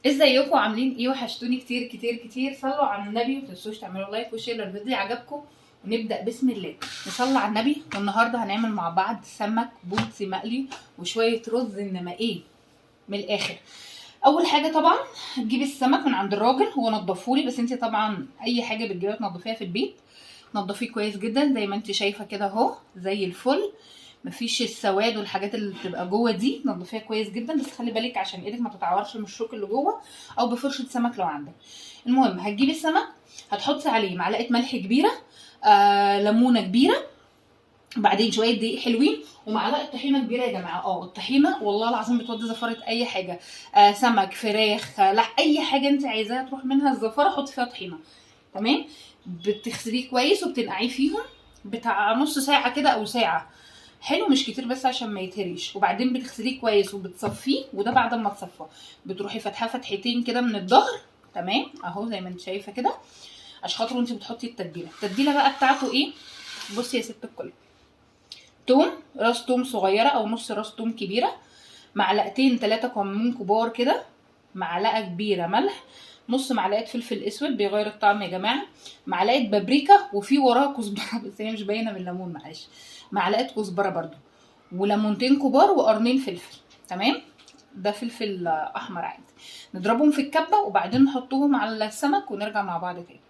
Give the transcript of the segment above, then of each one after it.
ازيكم عاملين ايه؟ وحشتوني كتير كتير كتير. صلوا على النبي ومتنسوش تعملوا لايك وشير لو الفيديو عجبكم. ونبدا بسم الله. نصلي على النبي. والنهارده هنعمل مع بعض سمك بولتي مقلي وشويه رز، انما ايه من الاخر. اول حاجه طبعا هتجيبي السمك من عند الراجل، هو نضفهولي، بس انت طبعا اي حاجه بتجيبيها تنضفيها في البيت. نضفيه كويس جدا زي ما انت شايفه كده اهو، زي الفل. مفيش السواد والحاجات اللي بتبقى جوه دي، نضفيها كويس جدا، بس خلي بالك عشان ايدك ما تتعورش من الشوك اللي جوه، او بفرشه سمك لو عندك. المهم هتجيبي السمك، هتحطي عليه معلقه ملح كبيره، ليمونه كبيره، بعدين شويه دقيق حلوين، ومعلقه طحينه كبيره يا جماعه. الطحينه والله العظيم بتودي زفاره اي حاجه، سمك، فراخ، اي حاجه انت عايزاها تروح منها الزفاره حطي فيها طحينه. تمام. بتغسليه كويس وبتنقعيه فيهم بتاع نص ساعه كده او ساعه، حلو مش كتير بس عشان ما يتهريش. وبعدين بتغسليه كويس وبتصفيه، وده بعد ما تصفى بتروحي فاتحاه فتحتين كده من الظهر. تمام اهو زي ما انت شايفه كده، عشان خاطر وانت بتحطي التتبيله بقى بتاعته ايه. بصي يا ست الكل، توم، راس توم صغيره او نص راس توم كبيره، معلقتين 3 كمون كبار كده، معلقه كبيره ملح، نص معلقه فلفل اسود بيغير الطعم يا جماعه، معلقه بابريكا، وفي وراها كزبره بس هي مش باينه من الليمون معلش، معلقه كزبره برده، وليمونتين كبار وقرنين فلفل. تمام. ده فلفل احمر عادي. نضربهم في الكبه وبعدين نحطهم على السمك ونرجع مع بعض تاني.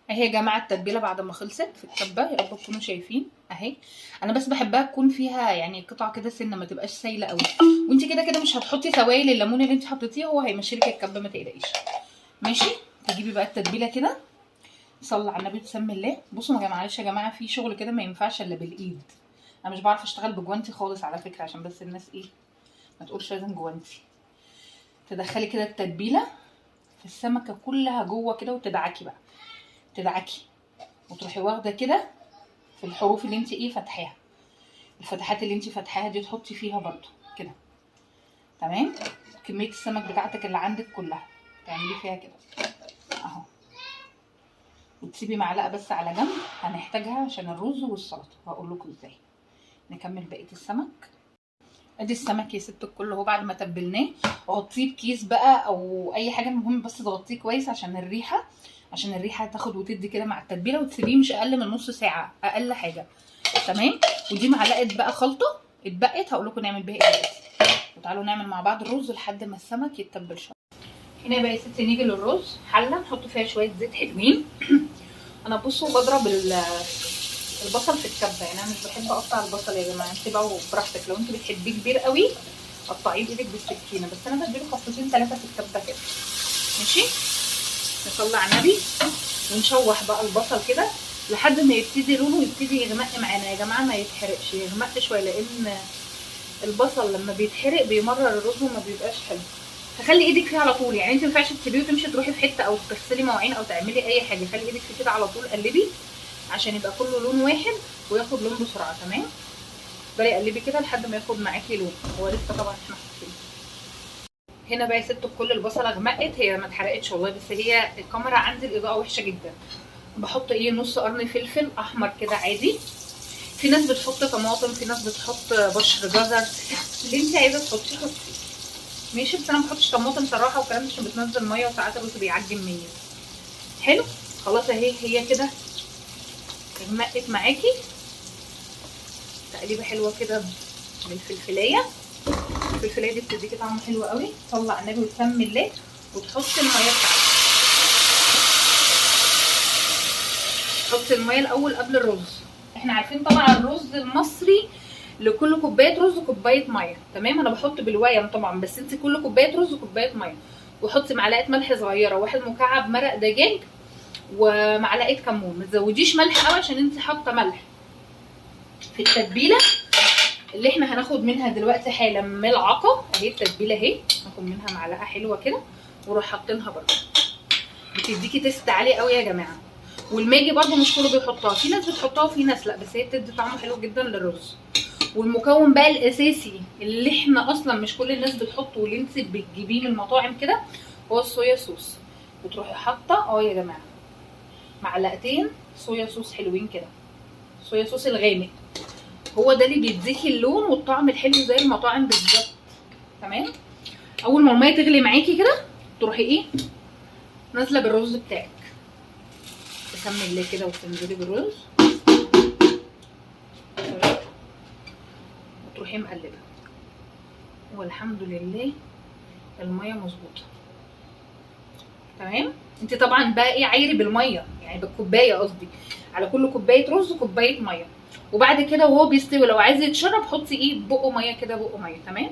اهي يا جماعه التتبيله بعد ما خلصت في الكبه، يا رب تكونوا شايفين اهي. انا بس بحبها تكون فيها يعني قطع كده سنه، ما تبقاش سايله قوي. وانت كده كده مش هتحطي سوائل الليمون اللي انت حطيتيه، هو هيمشي لك الكبه ما تقلقيش. ماشي. تجيبي بقى التتبيله كده، صلي على النبي بسم الله. بصوا يا جماعه، معلش يا جماعه في شغل كده ما ينفعش الا بالايد. انا مش بعرف اشتغل بجوانتي خالص على فكره، عشان بس الناس ايه ما تقولش لازم جوانتي. تدخلي كده التتبيله في السمكه كلها جوه كده، وتدعكي بقى، تدعكي، وتروحي واخده كده في الحروف اللي انت ايه فاتحاها، الفتحات اللي انت فاتحاها دي تحطي فيها برضو كده. تمام. كميه السمك بتاعتك اللي عندك كلها تعملي فيها كده اهو، وتسيبي معلقه بس على جنب هنحتاجها عشان الرز والسلطه، وهقول لكم ازاي. نكمل بقيه السمك. ادي السمك يا ست الكل اهو بعد ما تبلناه. غطيه بكيس بقى او اي حاجه، المهم بس تغطيه كويس عشان الريحه، عشان الريحه تاخد وتدي كده مع التتبيله، وتسيبيه مش اقل من نص ساعه اقل حاجه. تمام. ودي معلقه بقى خلطه اتبقت، هقول لكم نعمل بيها ايه دلوقتي. وتعالوا نعمل مع بعض الرز لحد ما السمك يتبل شويه. هنا بقى يا ستي نيجي للرز، حله نحط فيها شويه زيت حلوين. انا بصوا بضرب البصل في الكبه، يعني انا مش بحب اقطع البصل يا جماعه، انت بقى براحتك، لو انت بتحبيه كبير قوي قطعيه بايدك بالسكينه، بس انا بديله خطوتين 3 في الكبه كده. ماشي. نصلي على النبي ونشوح بقى البصل كده لحد ما يبتدي لونه يبتدي يغمق معانا يا جماعه، ما يتحرقش، يغمق شويه، لان البصل لما بيتحرق بيمرر الرز وما بيبقاش حلو. فخلي ايدك فيه على طول، يعني انت ما ينفعش تسيبيه وتمشي تروحي في حته او تغسلي مواعين او تعملي اي حاجه، خلي ايدك فيه كده على طول، قلبي عشان يبقى كله لون واحد وياخد لون بسرعه. تمام. افضلي قلبي كده لحد ما ياخد معاكي لون، هو لسه طبعا احنا حاطين. هنا بقى يا ست الكل البصله غمقت، هي ما اتحرقتش والله، بس هي الكاميرا عندي الاضاءه وحشه جدا. بحط ايه نص قرن فلفل احمر كده عادي. في ناس بتحط طماطم، في ناس بتحط بشر جزر، اللي انت عايزه تحطيه حطي. ماشي. بس انا ما بحطش طماطم صراحه والكلام ده عشان بتنزل ميه وساعات الرز بيعجن مني. حلو. خلاص اهي هي كده غمقت معاكي تقليبه حلوه كده بالفلفلايه. الفلفلايه دي بتديكي طعم حلو قوي. صلي على النبي وسمي الله. وتحطي الميه بتاعتك، تحطي الميه الاول قبل الرز. احنا عارفين طبعا الرز المصري لكل كوبايه رز كوبايه ميه. تمام. انا بحط بالويم طبعا، بس انت كل كوبايه رز كوبايه ميه. وحطي معلقه ملح صغيره، 1 مكعب مرق دجاج، ومعلقه كمون. ما تزوديش ملح قوي عشان انت حاطه ملح في التتبيله اللي احنا هناخد منها دلوقتي حالا. ملعقه اهي التتبيله اهي، ناخد منها معلقه حلوه كده ونروح حاطينها برده، بتديكي تيست عالي قوي يا جماعه. والماجي برده مش كله بيحطها، في ناس بتحطها وفي ناس لا، بس هي بتدي طعم حلو جدا للرز. والمكون بقى الاساسي اللي احنا اصلا مش كل الناس بتحطه، واللي انت بتجيبيه من المطاعم كده، هو الصويا صوص. بتروحي حاطه يا جماعه معلقتين صويا صوص حلوين كده، صويا صوص الغامق، هو ده اللي بيديكي اللون والطعم الحلو زي المطاعم بالظبط. تمام. اول ما الميه تغلي معاكي كده تروحي ايه نازله بالرز بتاعك، تسمي الله كده وتنزلي بالرز وتروحي مقلبه، والحمد لله الميه مظبوطه تمام. انت طبعا بقى ايه عايري بالميه، يعني بالكوبايه قصدي، على كل كوبايه رز كوبايه ميه. وبعد كده وهو بيستوي لو عايز يتشرب حطي ايه بقه ميه كده، بقه ميه تمام.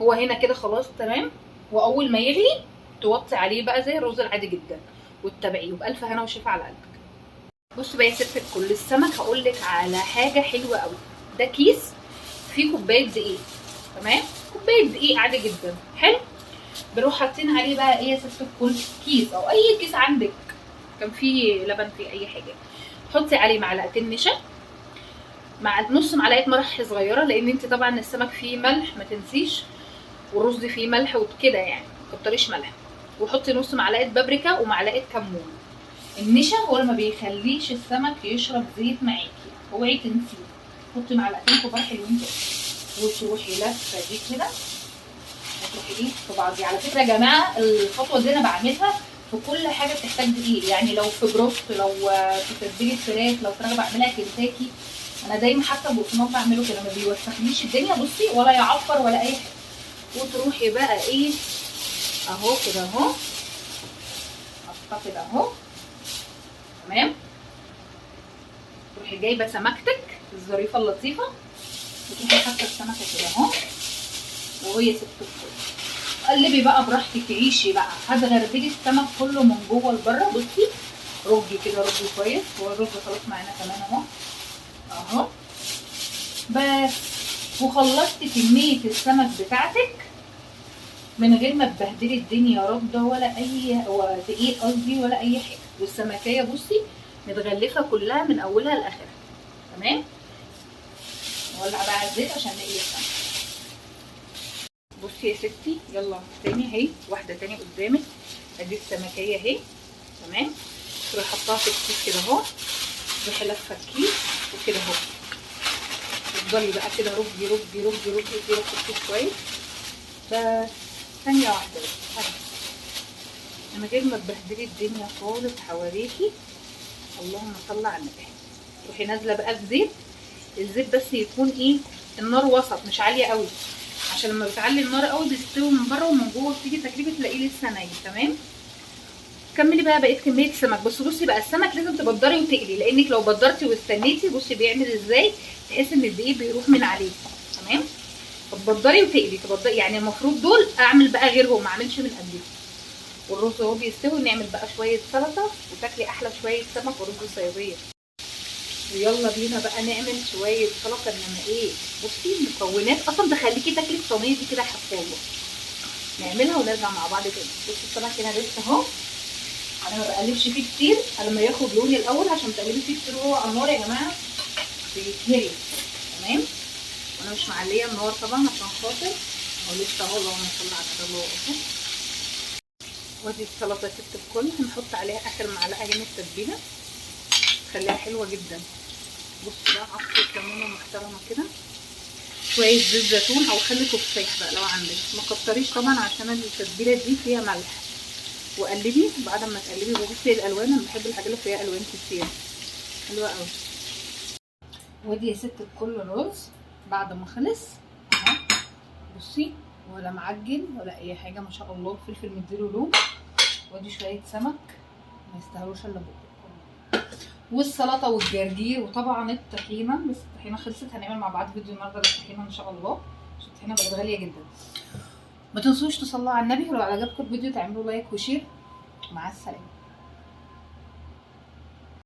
هو هنا كده خلاص تمام. واول ما يغلي توطي عليه بقى زي الرز العادي جدا وتتابعيه، وبالف هنا وشفا على قلبك. بص بقى يا ست الكل، السمك هقولك على حاجه حلوه قوي. ده كيس فيه كوبايه دقيق تمام، كوبايه دقيق عادي جدا حلو. بنروح حاطين عليه بقى ايه يا ست الكل، كيس او اي كيس عندك كان فيه لبن فيه اي حاجه، حطي عليه معلقتين نشا مع نص معلقه ملح صغيره، لان انت طبعا السمك فيه ملح ما تنسيش، والرز فيه ملح وكده يعني ما تكتريش ملح. وحطي نص معلقه بابريكا ومعلقه كمون. النشا هو اللي ما بيخليش السمك يشرب زيت معاكي، اوعي تنسيه. حطي معلقتين كبار حلوين كده وتروحي لفه دي كده وتروحي ايه في بعض. على فكره يا جماعه الخطوه دي انا بعملها في كل حاجه بتحتاج دقيق، يعني لو في بروست، لو في تتبيله فراخ، لو فراخ بعملها كنتاكي، انا دايما حتى البقسماط بعمله كده، ما بيوسخليش الدنيا بصي ولا يعفر ولا اي حاجه. وتروحي بقى ايه اهو كده اهو حاطه كده اهو تمام. تروحي جايبه سمكتك الظريفه اللطيفه وتروحي حاطه السمكه كده اهو، وهي ست الكل قلبي بقى براحتك، عيشي بقى هتغربلي السمك كله من جوه لبره. بصي رجي كده رجي كويس، هو الرز خلاص معانا كمان اهو اهو بس. وخلصتي كميه السمك بتاعتك من غير ما تبهدلي الدنيا رده ولا اي دقيق قصدي ولا اي حاجه. والسمكيه بصي متغلفه كلها من اولها لاخرها تمام. نولع بقى الزيت عشان نقلي السمك. بصي يا ستي يلا تاني اهي واحده تاني قدامك، ادي السمكيه اهي تمام. تروحي حطاها في الكيس كده اهو، تروحي لفه الكيس وكده اهو، تفضلي بقى كده رجي رجي رجي رجي رجي الكيس كويس. بس ثانيه واحده بس من غير ما تبهدلي الدنيا خالص حواليكي. اللهم صل على النبي. تروحي نازله بقى في زيت، الزيت بس يكون ايه النار وسط مش عاليه قوي، عشان لما بتعلي النار قوي بيستوي من بره ومن جوه بتيجي تقريبا تلاقيه لسه نايم تمام. كملي بقى بقيه كميه السمك. بصي بقى السمك لازم تبدري وتقلي، لانك لو بدرتي واستنيتي بصي بيعمل ازاي، تحسي ان الدقيق بيروح من عليه تمام. تبدري وتقلي تبدري، يعني المفروض دول اعمل بقى غيرهم ما اعملش من قبلهم. والرز وهو بيستوي نعمل بقى شويه سلطه وتاكلي احلى شويه سمك ورز صياديه. ويلا بينا بقى نعمل شويه سلطه. انما ايه بصي المكونات اصلا تخليكي تاكلي الصينيه دي كده حفاظه. نعملها ونرجع مع بعض تاني. بصي السمك هنا لسه اهو، انا ما بقلبش فيه كتير لما ياخد لون الاول، عشان تقلبي فيه كتير وهو على النار يا جماعه بيتهري تمام. وانا مش معليه النار طبعا عشان خاطر هو لسه اهو. اللهم صل على النبي الله اكبر. ودي السلطه يا ست الكل هنحط عليها اخر معلقه هنا التتبيله تخليها حلوه جدا. بصي بقى عصره ليمونه محترمه كده، شويه زيت زيتون او خل تفاح بقى لو عندك، ما كتريش طبعا عشان التتبيله دي فيها ملح. وقلبي بعد ما تقلبي بصي الالوان، انا بحب الحاجات اللي فيها الوان كتير حلوه قوي. ودي يا ست الكل الرز بعد ما خلص اهو، بصي ولا معجن ولا اي حاجه ما شاء الله، الفلفل مديله لون. ودي شويه سمك ما يستاهلوش الا بقى، والسلطه والجرجير وطبعا الطحينه. بس الطحينه خلصت، هنعمل مع بعض فيديو النهارده بالطحينه ان شاء الله عشان الطحينه بقت غاليه جدا. ما تنسوش تصلوا على النبي، ولو عجبكم الفيديو تعملوا لايك وشير. مع السلامه.